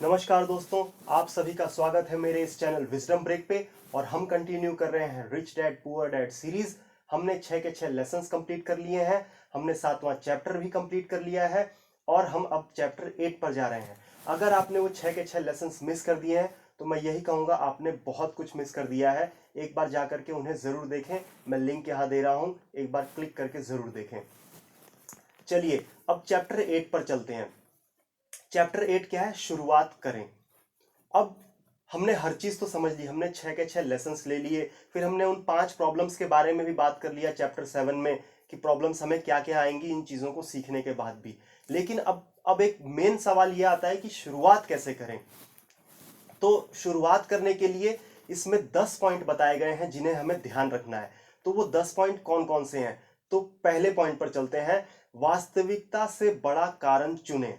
नमस्कार दोस्तों, आप सभी का स्वागत है मेरे इस चैनल विजडम ब्रेक पे। और हम कंटिन्यू कर रहे हैं rich dad poor dad series. हमने 6 के 6 लेसन्स कंप्लीट कर लिए हैं। हमने 7वां चैप्टर भी कंप्लीट कर लिया है और हम अब चैप्टर 8 पर जा रहे हैं। अगर आपने वो 6 के 6 लेसन्स मिस कर दिए हैं तो मैं यही कहूँगा आपने बहुत कुछ मिस कर दिया है। एक बार जा करके उन्हें ज़रूर देखें। मैं लिंक यहाँ दे रहा हूँ, एक बार क्लिक करके ज़रूर देखें। चलिए अब चैप्टर 8 पर चलते हैं। चैप्टर 8 क्या है? शुरुआत करें। अब हमने हर चीज तो समझ ली, हमने 6 के 6 लेसन्स ले लिए, फिर हमने उन 5 प्रॉब्लम्स के बारे में भी बात कर लिया चैप्टर 7 में कि प्रॉब्लम्स हमें क्या क्या आएंगी इन चीजों को सीखने के बाद भी। लेकिन अब एक मेन सवाल यह आता है कि शुरुआत कैसे करें। तो शुरुआत करने के लिए इसमें 10 पॉइंट बताए गए हैं जिन्हें हमें ध्यान रखना है। तो वो 10 पॉइंट कौन कौन से हैं? तो पहले पॉइंट पर चलते हैं। वास्तविकता से बड़ा कारण चुने,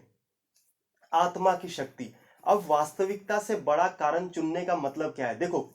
आत्मा की शक्ति। अब वास्तविकता से बड़ा कारण चुनने का मतलब क्या है? देखो,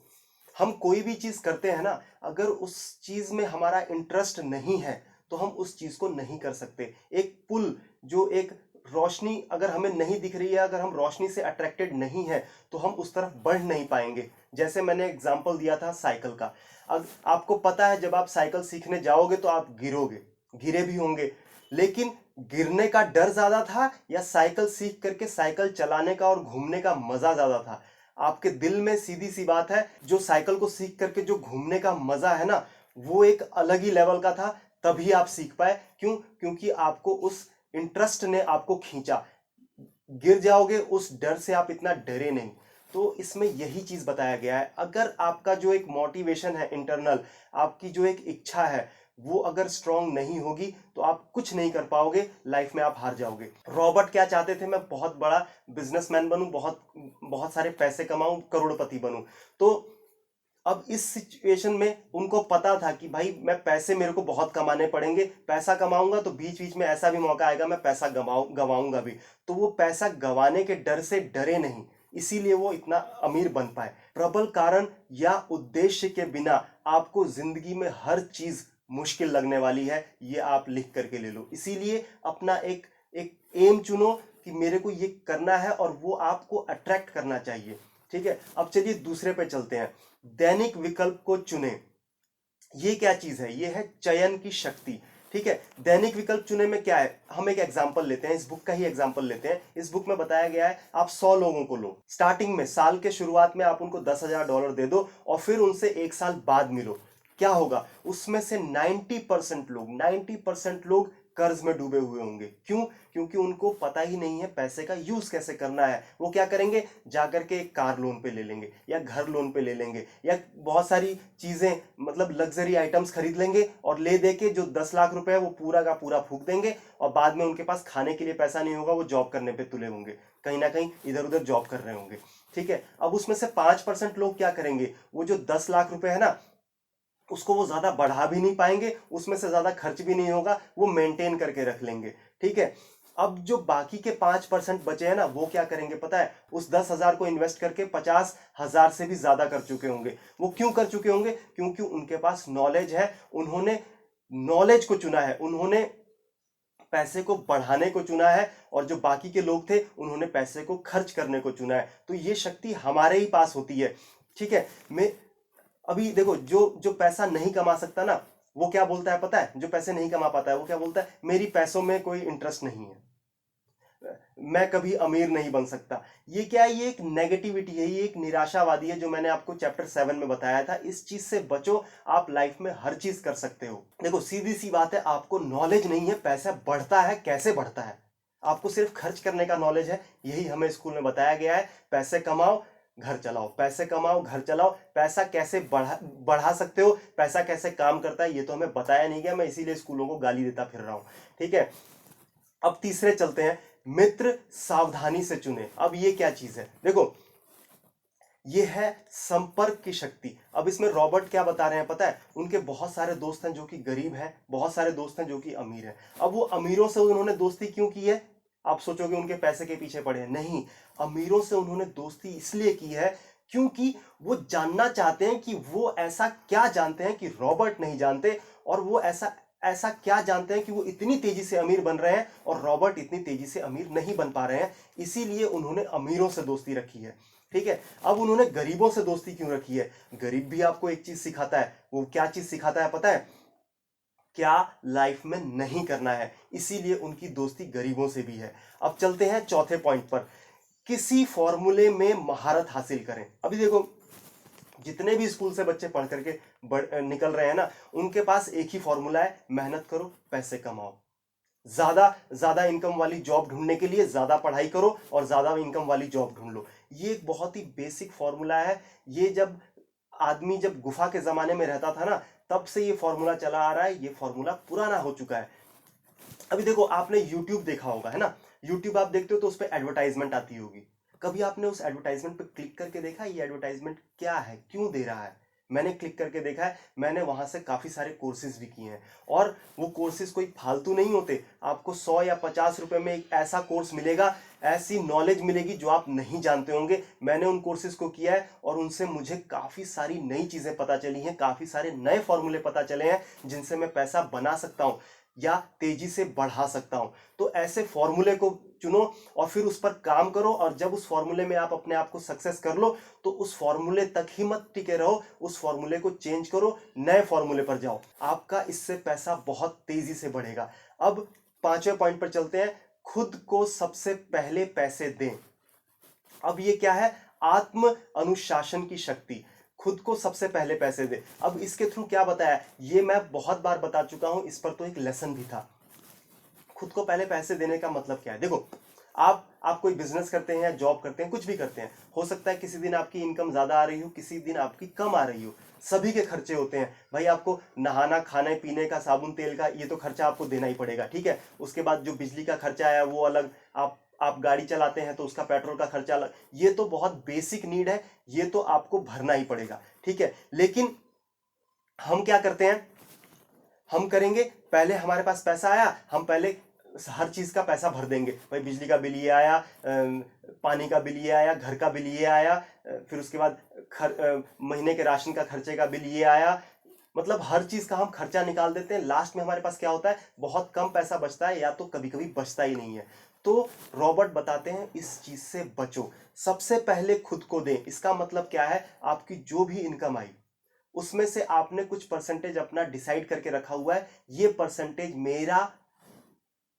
हम कोई भी चीज करते हैं ना, अगर उस चीज में हमारा इंटरेस्ट नहीं है तो हम उस चीज को नहीं कर सकते। एक पुल, जो एक रोशनी अगर हमें नहीं दिख रही है, अगर हम रोशनी से अट्रैक्टेड नहीं है तो हम उस तरफ बढ़ नहीं पाएंगे। जैसे मैंने एग्जांपल दिया था साइकिल का। अब आपको पता है जब आप साइकिल सीखने जाओगे तो आप गिरोगे, गिरे भी होंगे, लेकिन गिरने का डर ज्यादा था या साइकिल सीख करके साइकिल चलाने का और घूमने का मजा ज्यादा था? आपके दिल में सीधी सी बात है, जो साइकिल को सीख करके जो घूमने का मजा है ना, वो एक अलग ही लेवल का था। तभी आप सीख पाए। क्यों? क्योंकि आपको उस इंटरेस्ट ने आपको खींचा। गिर जाओगे उस डर से आप इतना डरे नहीं। तो इसमें यही चीज बताया गया है। अगर आपका जो एक मोटिवेशन है इंटरनल, आपकी जो एक इच्छा है, वो अगर स्ट्रांग नहीं होगी तो आप कुछ नहीं कर पाओगे, लाइफ में आप हार जाओगे। रॉबर्ट क्या चाहते थे? मैं बहुत बड़ा बिजनेसमैन बनूं, बहुत बहुत सारे पैसे कमाऊं, करोड़पति बनूं। तो अब इस सिचुएशन में उनको पता था कि भाई मैं पैसे मेरे को बहुत कमाने पड़ेंगे, पैसा कमाऊंगा तो बीच बीच में ऐसा भी मौका आएगा मैं पैसा गवाऊंगा भी। तो वो पैसा गवाने के डर से डरे नहीं, इसीलिए वो इतना अमीर बन पाए। प्रबल कारण या उद्देश्य के बिना आपको जिंदगी में हर चीज मुश्किल लगने वाली है, ये आप लिख करके ले लो। इसीलिए अपना एक एक एम चुनो कि मेरे को ये करना है और वो आपको अट्रैक्ट करना चाहिए। ठीक है, अब चलिए दूसरे पे चलते हैं। दैनिक विकल्प को चुने। ये क्या चीज है? ये है चयन की शक्ति। ठीक है, दैनिक विकल्प चुने में क्या है? हम एक एग्जांपल लेते हैं, इस बुक का ही एग्जांपल लेते हैं। इस बुक में बताया गया है आप 100 लोगों को लो, स्टार्टिंग में साल के शुरुआत में आप उनको $10,000 दे दो और फिर उनसे एक साल बाद मिलो। क्या होगा? उसमें से 90% लोग कर्ज में डूबे हुए होंगे। क्यों? क्योंकि उनको पता ही नहीं है पैसे का यूज कैसे करना है। वो क्या करेंगे? जाकर के एक कार लोन पे ले लेंगे या घर लोन पे ले लेंगे या बहुत सारी चीजें, मतलब लग्जरी आइटम्स खरीद लेंगे और ले दे के जो 10 लाख रुपए है वो पूरा का पूरा फूक देंगे और बाद में उनके पास खाने के लिए पैसा नहीं होगा, वो जॉब करने पे तुले होंगे, कहीं ना कहीं इधर उधर जॉब कर रहे होंगे। ठीक है, अब उसमें से 5% लोग क्या करेंगे? वो जो 10 लाख रुपए है ना, उसको वो ज्यादा बढ़ा भी नहीं पाएंगे, उसमें से ज्यादा खर्च भी नहीं होगा, वो मेंटेन करके रख लेंगे। ठीक है, अब जो बाकी के 5% बचे हैं ना, वो क्या करेंगे पता है? उस 10,000 को इन्वेस्ट करके 50,000 से भी ज्यादा कर चुके होंगे। वो क्यों कर चुके होंगे? क्योंकि उनके पास नॉलेज है, उन्होंने नॉलेज को चुना है, उन्होंने पैसे को बढ़ाने को चुना है। और जो बाकी के लोग थे उन्होंने पैसे को खर्च करने को चुना है। तो ये शक्ति हमारे ही पास होती है। ठीक है, मैं अभी देखो, जो जो पैसा नहीं कमा सकता ना, वो क्या बोलता है पता है? जो पैसे नहीं कमा पाता है वो क्या बोलता है? मेरी पैसों में कोई इंटरेस्ट नहीं है, मैं कभी अमीर नहीं बन सकता। ये क्या है? ये एक नेगेटिविटी है, ये एक निराशावादी है, जो मैंने आपको चैप्टर 7 में बताया था। इस चीज से बचो, आप लाइफ में हर चीज कर सकते हो। देखो सीधी सी बात है, आपको नॉलेज नहीं है पैसा बढ़ता है कैसे बढ़ता है, आपको सिर्फ खर्च करने का नॉलेज है। यही हमें स्कूल में बताया गया है, पैसे कमाओ घर चलाओ, पैसे कमाओ घर चलाओ। पैसा कैसे बढ़ा सकते हो, पैसा कैसे काम करता है, ये तो हमें बताया नहीं गया। मैं इसीलिए स्कूलों को गाली देता फिर रहा हूं। ठीक है, अब तीसरे चलते हैं। मित्र सावधानी से चुने। अब ये क्या चीज है? देखो, ये है संपर्क की शक्ति। अब इसमें रॉबर्ट क्या बता रहे हैं पता है? उनके बहुत सारे दोस्त हैं जो कि गरीब हैं, बहुत सारे दोस्त हैं जो कि अमीर हैं। अब वो अमीरों से उन्होंने दोस्ती क्यों की है? आप सोचोगे उनके पैसे के पीछे पड़े हैं, नहीं। अमीरों से उन्होंने दोस्ती इसलिए की है क्योंकि वो जानना चाहते हैं कि वो ऐसा क्या जानते हैं कि रॉबर्ट नहीं जानते, और वो ऐसा ऐसा क्या जानते हैं कि वो इतनी तेजी से अमीर बन रहे हैं और रॉबर्ट इतनी तेजी से अमीर नहीं बन पा रहे हैं? इसीलिए उन्होंने अमीरों से दोस्ती रखी है। ठीक है, अब उन्होंने गरीबों से दोस्ती क्यों रखी है? गरीब भी आपको एक चीज सिखाता है। वो क्या चीज सिखाता है पता है? क्या लाइफ में नहीं करना है, इसीलिए उनकी दोस्ती गरीबों से भी है। अब चलते हैं चौथे पॉइंट पर, किसी फॉर्मूले में महारत हासिल करें। अभी देखो, जितने भी स्कूल से बच्चे पढ़ करके निकल रहे हैं ना, उनके पास एक ही फॉर्मूला है, मेहनत करो, पैसे कमाओ। ज्यादा ज्यादा इनकम वाली जॉब ढूंढने के लिए ज्यादा पढ़ाई करो और ज्यादा इनकम वाली जॉब ढूंढ लो। ये एक बहुत ही बेसिक फॉर्मूला है। ये जब आदमी जब गुफा के जमाने में रहता था ना, तब से ये फॉर्मूला चला आ रहा है। ये फॉर्मूला पुराना हो चुका है। अभी देखो, आपने यूट्यूब देखा होगा, है ना? यूट्यूब आप देखते हो तो उस पर एडवर्टाइजमेंट आती होगी। कभी आपने उस एडवर्टाइजमेंट पे क्लिक करके देखा ये एडवर्टाइजमेंट क्या है, क्यों दे रहा है? मैंने क्लिक करके देखा है। मैंने वहां से काफी सारे कोर्सेज भी किए हैं, और वो कोर्सेज कोई फालतू नहीं होते। आपको 100 या 50 रुपए में एक ऐसा कोर्स मिलेगा, ऐसी नॉलेज मिलेगी जो आप नहीं जानते होंगे। मैंने उन कोर्सेज को किया है और उनसे मुझे काफी सारी नई चीजें पता चली हैं, काफी सारे नए फॉर्मूले पता चले हैं जिनसे मैं पैसा बना सकता हूं या तेजी से बढ़ा सकता हूं। तो ऐसे फॉर्मूले को चुनो और फिर उस पर काम करो, और जब उस फॉर्मूले में आप अपने आप को सक्सेस कर लो तो उस फॉर्मूले तक ही मत टिके रहो, उस फॉर्मूले को चेंज करो, नए फॉर्मूले पर जाओ। आपका इससे पैसा बहुत तेजी से बढ़ेगा। अब पांचवें पॉइंट पर चलते हैं, खुद को सबसे पहले पैसे दें। अब ये क्या है? आत्म अनुशासन की शक्ति। खुद को सबसे पहले पैसे दे। अब इसके थ्रू क्या बताया, ये मैं बहुत बार बता चुका हूं, इस पर तो एक लेसन भी था। खुद को पहले पैसे देने का मतलब क्या है? देखो, आप कोई बिजनेस करते हैं या जॉब करते हैं, कुछ भी करते हैं, हो सकता है किसी दिन आपकी इनकम ज्यादा आ रही हो, किसी दिन आपकी कम आ रही हो। सभी के खर्चे होते हैं भाई। आपको नहाना, खाने पीने का, साबुन तेल का, ये तो खर्चा आपको देना ही पड़ेगा, ठीक है? उसके बाद जो बिजली का खर्चा है वो अलग, आप गाड़ी चलाते हैं तो उसका पेट्रोल का खर्चा अलग। ये तो बहुत बेसिक नीड है, ये तो आपको भरना ही पड़ेगा, ठीक है? लेकिन हम क्या करते हैं? हम करेंगे, पहले हमारे पास पैसा आया, हम पहले हर चीज का पैसा भर देंगे। भाई बिजली का बिल ये आया, पानी का बिल ये आया, घर का बिल ये आया, फिर उसके बाद महीने के राशन का खर्चे का बिल ये आया। मतलब हर चीज का हम खर्चा निकाल देते हैं। लास्ट में हमारे पास क्या होता है? बहुत कम पैसा बचता है, या तो कभी कभी बचता ही नहीं है। तो रॉबर्ट बताते हैं इस चीज से बचो, सबसे पहले खुद को दें। इसका मतलब क्या है? आपकी जो भी इनकम आई उसमें से आपने कुछ परसेंटेज अपना डिसाइड करके रखा हुआ है, ये परसेंटेज मेरा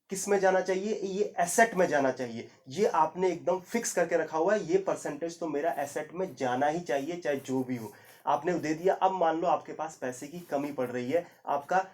किस में जाना चाहिए? ये एसेट में जाना चाहिए। ये आपने एकदम फिक्स करके रखा हुआ है, ये परसेंटेज तो मेरा एसेट में जाना ही चाहिए, चाहे जो भी हो। आपने दे दिया। अब मान लो आपके पास पैसे की कमी पड़ रही है, आपका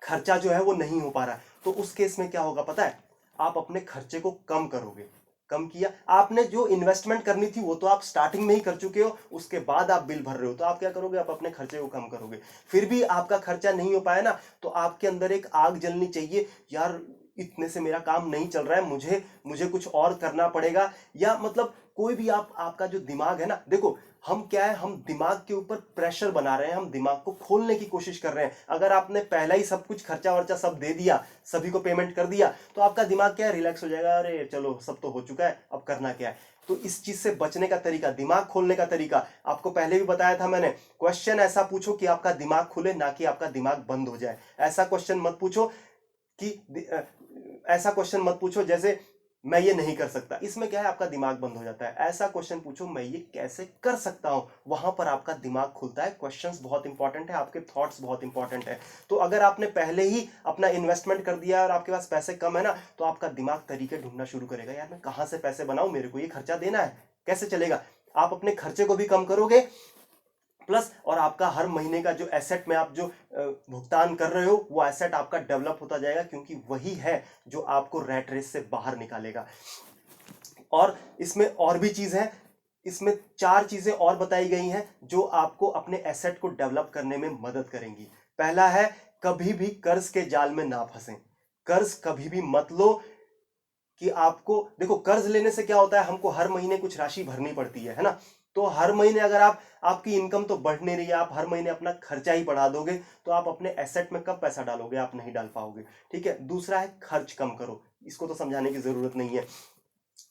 खर्चा जो है वो नहीं हो पा रहा है, तो उस केस में क्या होगा पता है? आप अपने खर्चे को कम करोगे। कम किया, आपने जो इन्वेस्टमेंट करनी थी वो तो आप स्टार्टिंग में ही कर चुके हो, उसके बाद आप बिल भर रहे हो, तो आप क्या करोगे? आप अपने खर्चे को कम करोगे। फिर भी आपका खर्चा नहीं हो पाया ना, तो आपके अंदर एक आग जलनी चाहिए, यार इतने से मेरा काम नहीं चल रहा है, मुझे मुझे कुछ और करना पड़ेगा। या मतलब कोई भी आपका जो दिमाग है ना, देखो हम क्या है, हम दिमाग के ऊपर प्रेशर बना रहे हैं, हम दिमाग को खोलने की कोशिश कर रहे हैं। अगर आपने पहला ही सब कुछ खर्चा वर्चा सब दे दिया, सभी को पेमेंट कर दिया, तो आपका दिमाग क्या है? रिलैक्स हो जाएगा, अरे चलो सब तो हो चुका है, अब करना क्या है? तो इस चीज से बचने का तरीका, दिमाग खोलने का तरीका आपको पहले भी बताया था मैंने। क्वेश्चन ऐसा पूछो कि आपका दिमाग खुले, ना कि आपका दिमाग बंद हो जाए। ऐसा क्वेश्चन मत पूछो कि ऐसा क्वेश्चन मत पूछो जैसे मैं ये नहीं कर सकता, इसमें क्या है? आपका दिमाग बंद हो जाता है। ऐसा क्वेश्चन पूछो, मैं ये कैसे कर सकता हूं, वहां पर आपका दिमाग खुलता है। क्वेश्चंस बहुत इंपॉर्टेंट है, आपके थॉट्स बहुत इंपॉर्टेंट है। तो अगर आपने पहले ही अपना इन्वेस्टमेंट कर दिया और आपके पास पैसे कम है ना, तो आपका दिमाग तरीके ढूंढना शुरू करेगा, यार मैं कहां से पैसे बनाऊं, मेरे को ये खर्चा देना है, कैसे चलेगा? आप अपने खर्चे को भी कम करोगे, प्लस और आपका हर महीने का जो एसेट में आप जो भुगतान कर रहे हो, वो एसेट आपका डेवलप होता जाएगा, क्योंकि वही है जो आपको रैट रेस से बाहर निकालेगा। और इसमें और भी चीज है, इसमें 4 चीजें और बताई गई हैं जो आपको अपने एसेट को डेवलप करने में मदद करेंगी। पहला है, कभी भी कर्ज के जाल में ना फंसें। कर्ज कभी भी मत लो कि आपको, देखो कर्ज लेने से क्या होता है, हमको हर महीने कुछ राशि भरनी पड़ती है ना? तो हर महीने अगर आपकी इनकम तो बढ़ नहीं रही है, आप हर महीने अपना खर्चा ही बढ़ा दोगे, तो आप अपने एसेट में कब पैसा डालोगे? आप नहीं डाल पाओगे, ठीक है? दूसरा है, खर्च कम करो, इसको तो समझाने की जरूरत नहीं है।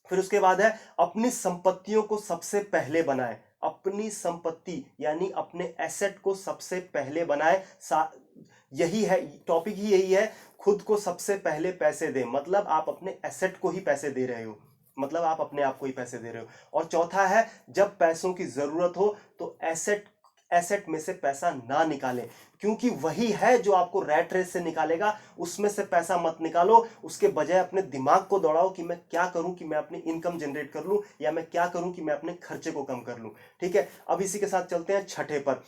फिर उसके बाद है, अपनी संपत्तियों को सबसे पहले बनाए। अपनी संपत्ति यानी अपने एसेट को सबसे पहले बनाए। यही है, टॉपिक ही यही है, खुद को सबसे पहले पैसे दें, मतलब आप अपने एसेट को ही पैसे दे रहे हो, मतलब आप अपने आप को ही पैसे दे रहे हो। और चौथा है, जब पैसों की जरूरत हो तो एसेट एसेट में से पैसा ना निकालें, क्योंकि वही है जो आपको रैट रेस से निकालेगा। उसमें से पैसा मत निकालो, उसके बजाय अपने दिमाग को दौड़ाओ कि मैं क्या करूं कि मैं अपनी इनकम जनरेट कर लूं, या मैं क्या करूं कि मैं अपने खर्चे को कम कर लूं। ठीक है, अब इसी के साथ चलते हैं छठे पर।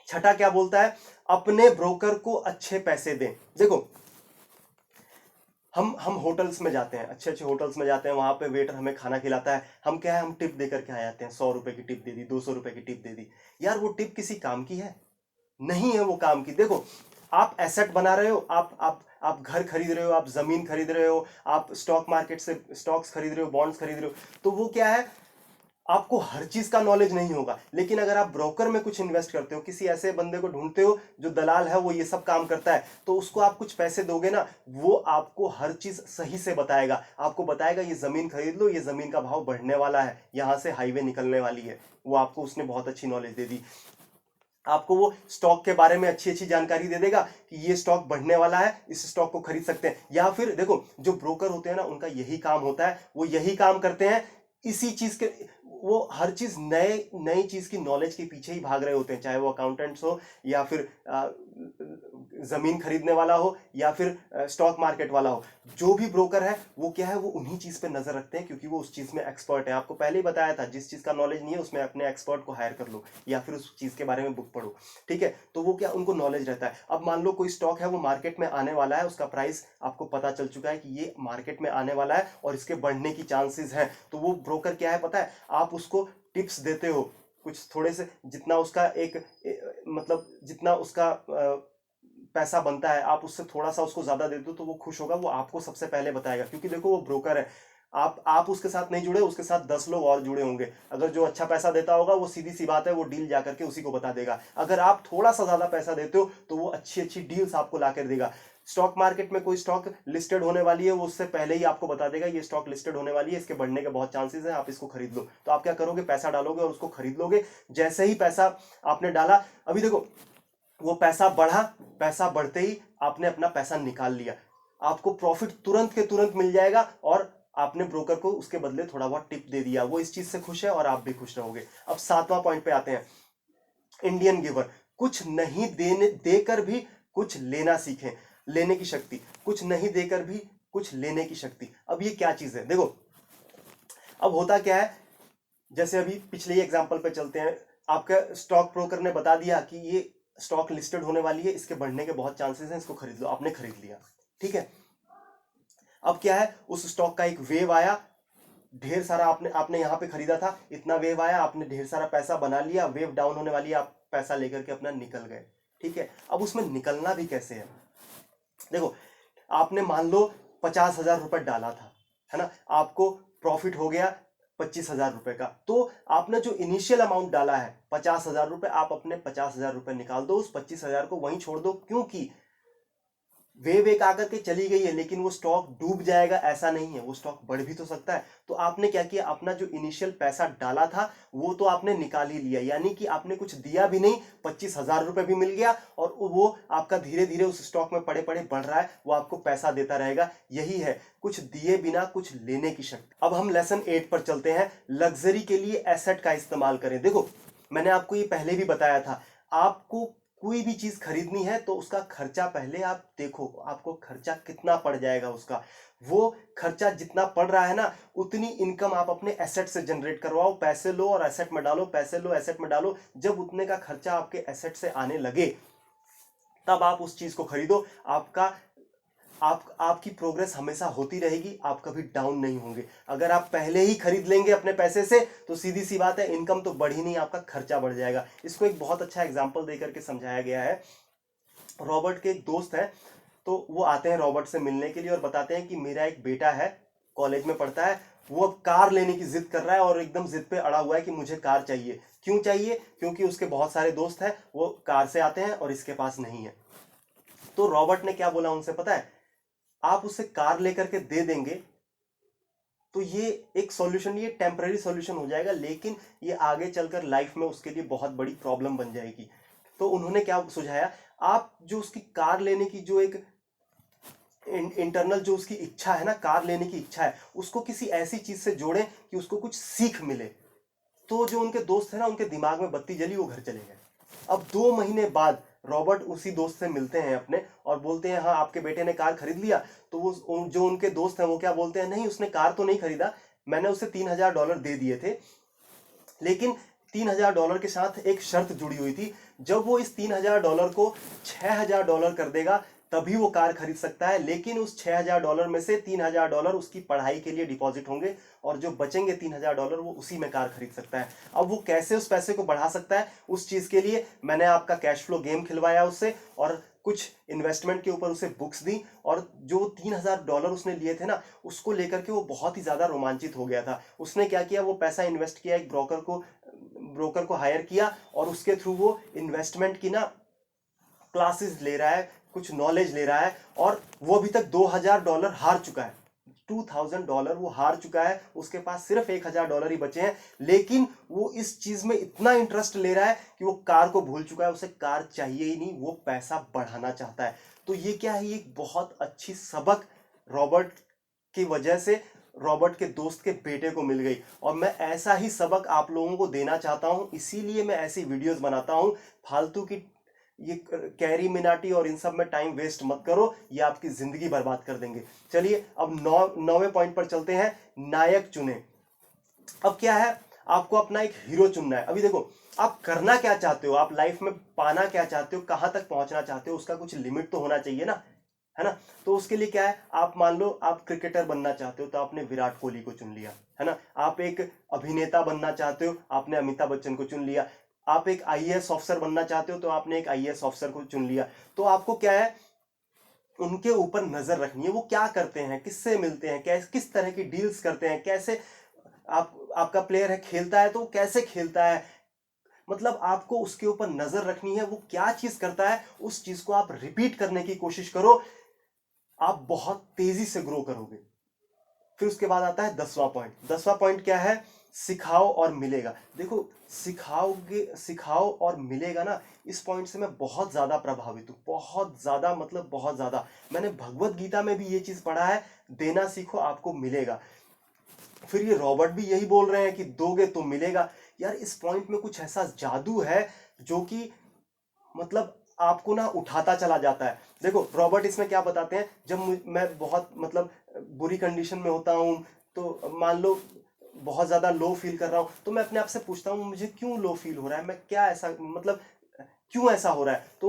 छठा क्या बोलता है, अपने ब्रोकर को अच्छे पैसे दें। देखो, हम होटल्स में जाते हैं, अच्छे अच्छे होटल्स में जाते हैं, वहां पे वेटर हमें खाना खिलाता है, हम क्या है, हम टिप दे करके आ जाते हैं, 100 रुपए की टिप दे दी, 200 रुपए की टिप दे दी। यार वो टिप किसी काम की है? नहीं है वो काम की। देखो, आप एसेट बना रहे हो, आप घर खरीद रहे हो, आप जमीन खरीद रहे हो, आप स्टॉक मार्केट से स्टॉक्स खरीद रहे हो, बॉन्ड्स खरीद रहे हो, तो वो क्या है, आपको हर चीज का नॉलेज नहीं होगा। लेकिन अगर आप ब्रोकर में कुछ इन्वेस्ट करते हो, किसी ऐसे बंदे को ढूंढते हो जो दलाल है, वो ये सब काम करता है, तो उसको आप कुछ पैसे दोगे ना, वो आपको हर चीज सही से बताएगा। आपको बताएगा ये जमीन खरीद लो, ये जमीन का भाव बढ़ने वाला है, यहां से हाईवे निकलने वाली है, वो आपको उसने बहुत अच्छी नॉलेज दे दी। आपको वो स्टॉक के बारे में अच्छी अच्छी जानकारी दे देगा कि ये स्टॉक बढ़ने वाला है, इस स्टॉक को खरीद सकते हैं। या फिर देखो, जो ब्रोकर होते हैं ना, उनका यही काम होता है, वो यही काम करते हैं, इसी चीज के, वो हर चीज नए नई चीज की नॉलेज के पीछे ही भाग रहे होते हैं, चाहे वो अकाउंटेंट्स हो, या फिर जमीन खरीदने वाला हो, या फिर स्टॉक मार्केट वाला हो। जो भी ब्रोकर है वो क्या है, वो उन्हीं चीज पे नजर रखते हैं, क्योंकि वो उस चीज में एक्सपर्ट है। आपको पहले ही बताया था, जिस चीज का नॉलेज नहीं है उसमें अपने एक्सपर्ट को हायर कर लो, या फिर उस चीज के बारे में बुक पढ़ो। ठीक है, तो वो क्या, उनको नॉलेज रहता है। अब मान लो कोई स्टॉक है, वो मार्केट में आने वाला है, उसका प्राइस आपको पता चल चुका है कि ये मार्केट में आने वाला है और इसके बढ़ने की चांसेस है, तो वो ब्रोकर क्या है पता है, आप उसको टिप्स देते हो, कुछ थोड़े से, जितना उसका मतलब जितना उसका पैसा बनता है, आप उससे थोड़ा सा उसको ज्यादा दे दो तो वो खुश होगा, वो आपको सबसे पहले बताएगा, क्योंकि देखो वो ब्रोकर है। आप उसके साथ नहीं जुड़े, उसके साथ 10 लोग और जुड़े होंगे। अगर जो अच्छा पैसा देता होगा, वो सीधी सी बात है, वो डील जाकर के उसी को बता देगा। अगर आप थोड़ा सा ज्यादा पैसा देते हो, तो वो अच्छी अच्छी डील्स आपको ला कर देगा। स्टॉक मार्केट में कोई स्टॉक लिस्टेड होने वाली है, वो उससे पहले ही आपको बता देगा ये स्टॉक लिस्टेड होने वाली है, इसके बढ़ने के बहुत चांसेस हैं, आप इसको खरीद लो। तो आप क्या करोगे, पैसा डालोगे और उसको खरीद लोगे। जैसे ही पैसा आपने डाला, अभी देखो, वो पैसा बढ़ा, पैसा बढ़ते ही आपने अपना पैसा निकाल लिया, आपको प्रॉफिट तुरंत के तुरंत मिल जाएगा, और आपने ब्रोकर को उसके बदले थोड़ा बहुत टिप दे दिया, वो इस चीज से खुश है और आप भी खुश रहोगे। अब सातवां पॉइंट पे आते हैं, इंडियन गिवर। कुछ नहीं देने देकर भी कुछ लेना सीखें, लेने की शक्ति, कुछ नहीं देकर भी कुछ लेने की शक्ति। अब ये क्या चीज है, देखो, अब होता क्या है, जैसे अभी पिछले ही एग्जांपल पे चलते हैं, आपका स्टॉक ब्रोकर ने बता दिया कि ये स्टॉक लिस्टेड होने वाली है, इसके बढ़ने के बहुत चांसेस हैं, इसको खरीद लो, आपने खरीद लिया। ठीक है, अब क्या है, उस स्टॉक का एक वेव आया, ढेर सारा आपने आपने यहां पे खरीदा था, इतना वेव आया, आपने ढेर सारा पैसा बना लिया, वेव डाउन होने वाली है, आप पैसा लेकर के अपना निकल गए। ठीक है, अब उसमें निकलना भी कैसे है, देखो, आपने मान लो 50,000 रुपए डाला था, है ना, आपको प्रॉफिट हो गया 25,000 रुपए का, तो आपने जो इनिशियल अमाउंट डाला है 50,000 रुपए, आप अपने 50,000 रुपए निकाल दो, उस 25,000 को वहीं छोड़ दो, क्योंकि वेव एक आकर के चली गई है, लेकिन वो स्टॉक डूब जाएगा ऐसा नहीं है, वो स्टॉक बढ़ भी तो सकता है। तो आपने क्या किया, अपना जो इनिशियल पैसा डाला था वो तो आपने निकाल ही लिया, यानी कि आपने कुछ दिया भी नहीं, 25,000 रुपए भी मिल गया, और वो आपका धीरे धीरे उस स्टॉक में पड़े पड़े बढ़ रहा है, वो आपको पैसा देता रहेगा। यही है, कुछ दिए बिना कुछ लेने की शक्ति। अब हम लेसन 8 पर चलते हैं, लग्जरी के लिए एसेट का इस्तेमाल करें। देखो, मैंने आपको ये पहले भी बताया था, आपको कोई भी चीज खरीदनी है तो उसका खर्चा पहले आप देखो, आपको खर्चा कितना पड़ जाएगा उसका। वो खर्चा जितना पड़ रहा है ना, उतनी इनकम आप अपने एसेट से जनरेट करवाओ, पैसे लो और एसेट में डालो, पैसे लो एसेट में डालो। जब उतने का खर्चा आपके एसेट से आने लगे, तब आप उस चीज को खरीदो। आपकी प्रोग्रेस हमेशा होती रहेगी, आप कभी डाउन नहीं होंगे। अगर आप पहले ही खरीद लेंगे अपने पैसे से, तो सीधी सी बात है, इनकम तो बढ़ी नहीं, आपका खर्चा बढ़ जाएगा। इसको एक बहुत अच्छा एग्जांपल देकर के समझाया गया है। रॉबर्ट के एक दोस्त हैं, तो वो आते हैं रॉबर्ट से मिलने के लिए और बताते हैं कि मेरा एक बेटा है, कॉलेज में पढ़ता है, वो अब कार लेने की जिद कर रहा है, और एकदम जिद पे अड़ा हुआ है कि मुझे कार चाहिए। क्यों चाहिए, क्योंकि उसके बहुत सारे दोस्त हैं, वो कार से आते हैं और इसके पास नहीं है। तो रॉबर्ट ने क्या बोला उनसे पता है, आप उसे कार लेकर के दे देंगे तो ये एक सॉल्यूशन, ये टेम्पररी सॉल्यूशन हो जाएगा, लेकिन ये आगे चलकर लाइफ में उसके लिए बहुत बड़ी प्रॉब्लम बन जाएगी। तो उन्होंने क्या सुझाया, आप जो उसकी कार लेने की जो एक इंटरनल जो उसकी इच्छा है ना, कार लेने की इच्छा है, उसको किसी ऐसी चीज से जोड़ें कि उसको कुछ सीख मिले। तो जो उनके दोस्त है ना, उनके दिमाग में बत्ती जली, वो घर चले गए। अब 2 महीने बाद रॉबर्ट उसी दोस्त से मिलते हैं अपने और बोलते हैं हाँ आपके बेटे ने कार खरीद लिया। तो वो जो उनके दोस्त हैं वो क्या बोलते हैं, नहीं उसने कार तो नहीं खरीदा, मैंने उसे $3000 दे दिए थे, लेकिन $3000 के साथ एक शर्त जुड़ी हुई थी, जब वो इस $3000 को $6000 कर देगा तभी वो कार खरीद सकता है, लेकिन उस $6000 में से $3000 उसकी पढ़ाई के लिए डिपॉजिट होंगे और जो बचेंगे $3000 वो उसी में कार खरीद सकता है। अब वो कैसे उस पैसे को बढ़ा सकता है, उस चीज के लिए मैंने आपका कैश फ्लो गेम खिलवाया उससे, और कुछ इन्वेस्टमेंट के ऊपर उसे बुक्स दी, और जो $3000 उसने लिए थे ना, उसको लेकर के वो बहुत ही ज्यादा रोमांचित हो गया था। उसने क्या किया, वो पैसा इन्वेस्ट किया, एक ब्रोकर को हायर किया और उसके थ्रू वो इन्वेस्टमेंट की ना क्लासेस ले रहा है, कुछ नॉलेज ले रहा है, और वो अभी तक $2000 हार चुका है। $2000 वो हार चुका है, उसके पास सिर्फ $1000 ही बचे हैं, लेकिन वो इस चीज में इतना इंटरेस्ट ले रहा है कि वो कार को भूल चुका है, उसे कार चाहिए ही नहीं, वो पैसा बढ़ाना चाहता है। तो ये क्या है, एक बहुत अच्छी सबक रॉबर्ट की वजह से रॉबर्ट के दोस्त के बेटे को मिल गई, और मैं ऐसा ही सबक आप लोगों को देना चाहता हूं, इसीलिए मैं ऐसी वीडियोस बनाता हूं। फालतू की ये कैरी मिनाटी और इन सब में टाइम वेस्ट मत करो, ये आपकी जिंदगी बर्बाद कर देंगे। चलिए अब 9वें पॉइंट पर चलते हैं, नायक चुने। अब क्या है, आपको अपना एक हीरो चुनना है। अभी देखो आप करना क्या चाहते हो, आप लाइफ में पाना क्या चाहते हो, कहां तक पहुंचना चाहते हो, उसका कुछ लिमिट तो होना चाहिए ना, है ना। तो उसके लिए क्या है, आप मान लो आप क्रिकेटर बनना चाहते हो तो आपने विराट कोहली को चुन लिया, है ना। आप एक अभिनेता बनना चाहते हो, आपने अमिताभ बच्चन को चुन लिया। आप एक आईएएस ऑफिसर बनना चाहते हो तो आपने एक आईएएस ऑफिसर को चुन लिया। तो आपको क्या है, उनके ऊपर नजर रखनी है, वो क्या करते हैं, किससे मिलते हैं, किस तरह की डील्स करते हैं, कैसे आपका प्लेयर है खेलता है तो कैसे खेलता है, मतलब आपको उसके ऊपर नजर रखनी है, वो क्या चीज करता है, उस चीज को आप रिपीट करने की कोशिश करो, आप बहुत तेजी से ग्रो करोगे। फिर उसके बाद आता है 10वां पॉइंट। 10वां पॉइंट क्या है, सिखाओ और मिलेगा। देखो सिखाओ और मिलेगा ना, इस पॉइंट से मैं बहुत ज्यादा प्रभावित हूं, बहुत ज्यादा, मतलब बहुत ज्यादा। मैंने भगवत गीता में भी ये चीज पढ़ा है, देना सीखो आपको मिलेगा। फिर ये रॉबर्ट भी यही बोल रहे हैं कि दोगे तो मिलेगा। यार इस पॉइंट में कुछ ऐसा जादू है जो कि मतलब आपको ना उठाता चला जाता है। देखो रॉबर्ट इसमें क्या बताते हैं, जब मैं बहुत मतलब बुरी कंडीशन में होता हूं, तो मान लो बहुत ज्यादा लो फील कर रहा हूं, तो मैं अपने आप से पूछता हूं मुझे क्यों लो फील हो रहा है, मैं क्या ऐसा मतलब क्यों ऐसा हो रहा है। तो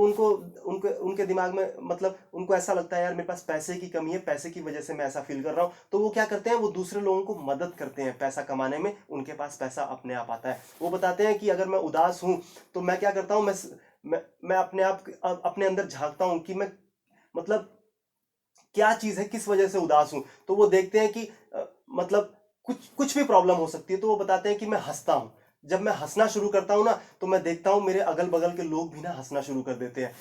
उनके दिमाग में मतलब उनको ऐसा लगता है यार मेरे पास पैसे की कमी है, पैसे की वजह से मैं ऐसा फील कर रहा हूं। तो वो क्या करते हैं, वो दूसरे लोगों को मदद करते हैं पैसा कमाने में, उनके पास पैसा अपने आप आता है। वो बताते हैं कि अगर मैं उदास हूं तो मैं क्या करता हूं, मैं अपने अंदर झांकता हूं कि मैं मतलब क्या चीज है, किस वजह से उदास हूं। तो वो देखते हैं कि मतलब कुछ कुछ भी प्रॉब्लम हो सकती है, तो वो बताते हैं कि मैं हंसता हूं। जब मैं हंसना शुरू करता हूं ना, तो मैं देखता हूं मेरे अगल बगल के लोग भी ना हंसना शुरू कर देते हैं।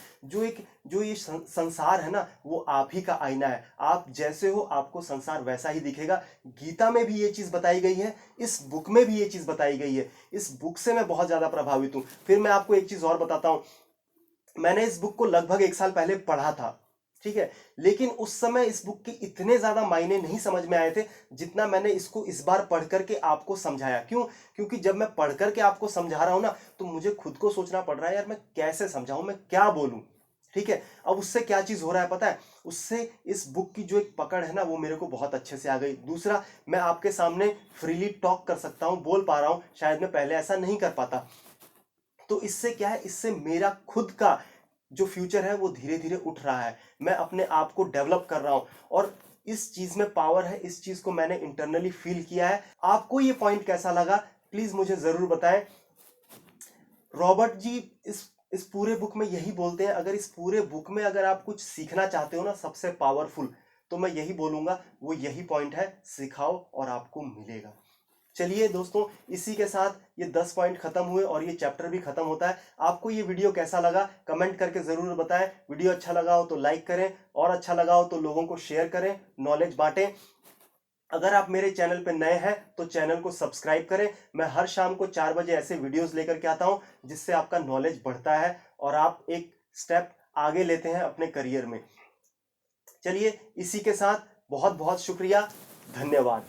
जो ये संसार है ना, वो आप ही का आईना है, आप जैसे हो आपको संसार वैसा ही दिखेगा। गीता में भी ये चीज बताई गई है, इस बुक में भी ये चीज बताई गई है, इस बुक से मैं बहुत ज्यादा प्रभावित हूं। फिर मैं आपको एक चीज और बताता हूं, मैंने इस बुक को लगभग 1 साल पहले पढ़ा था, ठीक है, लेकिन उस समय इस बुक के इतने ज्यादा मायने नहीं समझ में आए थे जितना मैंने इसको इस बार पढ़ करके आपको समझाया। क्यों, क्योंकि जब मैं पढ़ करके आपको समझा रहा हूं ना, तो मुझे खुद को सोचना पड़ रहा है यार मैं कैसे समझाऊं, मैं क्या बोलूं, ठीक है। अब उससे क्या चीज हो रहा है पता है, उससे इस बुक की जो एक पकड़ है ना, वो मेरे को बहुत अच्छे से आ गई। दूसरा, मैं आपके सामने फ्रीली टॉक कर सकता हूं, बोल पा रहा हूं, शायद मैं पहले ऐसा नहीं कर पाता। तो इससे क्या है, इससे मेरा खुद का जो फ्यूचर है वो धीरे धीरे उठ रहा है, मैं अपने आप को डेवलप कर रहा हूं, और इस चीज में पावर है, इस चीज को मैंने इंटरनली फील किया है। आपको ये पॉइंट कैसा लगा प्लीज मुझे जरूर बताएं। रॉबर्ट जी इस पूरे बुक में यही बोलते हैं, अगर इस पूरे बुक में अगर आप कुछ सीखना चाहते हो ना सबसे पावरफुल, तो मैं यही बोलूंगा, वो यही पॉइंट है, सिखाओ और आपको मिलेगा। चलिए दोस्तों, इसी के साथ ये 10 पॉइंट खत्म हुए और ये चैप्टर भी खत्म होता है। आपको ये वीडियो कैसा लगा कमेंट करके जरूर बताएं। वीडियो अच्छा लगा हो तो लाइक करें, और अच्छा लगा हो तो लोगों को शेयर करें, नॉलेज बांटें। अगर आप मेरे चैनल पे नए हैं तो चैनल को सब्सक्राइब करें। मैं हर शाम को 4 बजे ऐसे वीडियोस लेकर के आता हूं जिससे आपका नॉलेज बढ़ता है और आप एक स्टेप आगे लेते हैं अपने करियर में। चलिए, इसी के साथ बहुत बहुत शुक्रिया, धन्यवाद।